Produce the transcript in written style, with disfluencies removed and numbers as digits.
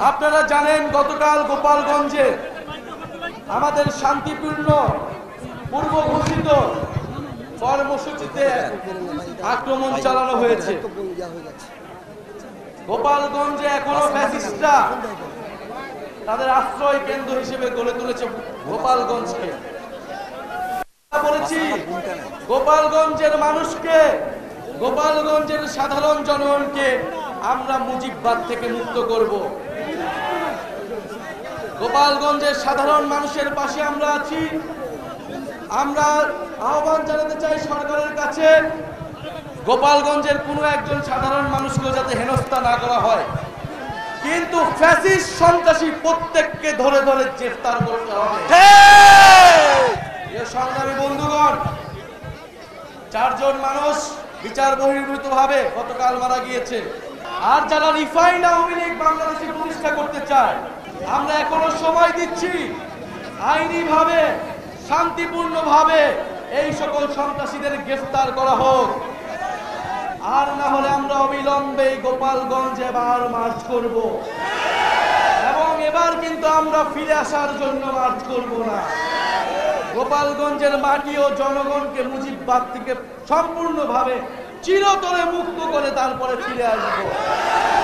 আপনারা জানেন গতকাল গোপালগঞ্জে আমাদের শান্তিপূর্ণ পূর্ব ঘোষিত কর্মসূচিতে আক্রমণ চালানো হয়েছে। গোপালগঞ্জে এখনো ফ্যাসিস্টরা তাদের আশ্রয় কেন্দ্র হিসেবে গড়ে তুলেছে গোপালগঞ্জকে। বলেছি গোপালগঞ্জের মানুষকে, গোপালগঞ্জের সাধারণ জনগণকে আমরা মুজিববাদ থেকে মুক্ত করব। গোপালগঞ্জের সাধারণ মানুষের পাশে আমরা আছি। আমরা আহ্বান জানাতে চাই সরকারের কাছে, গোপালগঞ্জের কোনো একজন সাধারণ মানুষকে যাতে হেনস্থা না করা হয়, কিন্তু ফ্যাসিস্ট সন্ত্রাসী প্রত্যেককে ধরে ধরে গ্রেফতার করতে হবে। সংগ্রামী বন্ধুগণ, 4 জন মানুষ বিচার বহির্ভূত ভাবে গতকাল মারা গিয়েছে। আর যারা রিফাইন্ড আওয়ামী লীগ বাংলাদেশে প্রতিষ্ঠা করতে চায়, আমরা এখনো সময় দিচ্ছি, আইনি ভাবে শান্তিপূর্ণ ভাবে এই সকল সন্ত্রাসীদের গ্রেফতার করা হোক। আর না হলে আমরা অবিলম্বে গোপালগঞ্জে এবার মার্চ করব, এবং এবার কিন্তু আমরা ফিরে আসার জন্য মার্চ করব না। গোপালগঞ্জের মাটি ও জনগণকে মুজিববাদ থেকে সম্পূর্ণভাবে চিরতরে মুক্ত করে তারপরে ফিরে আসবো।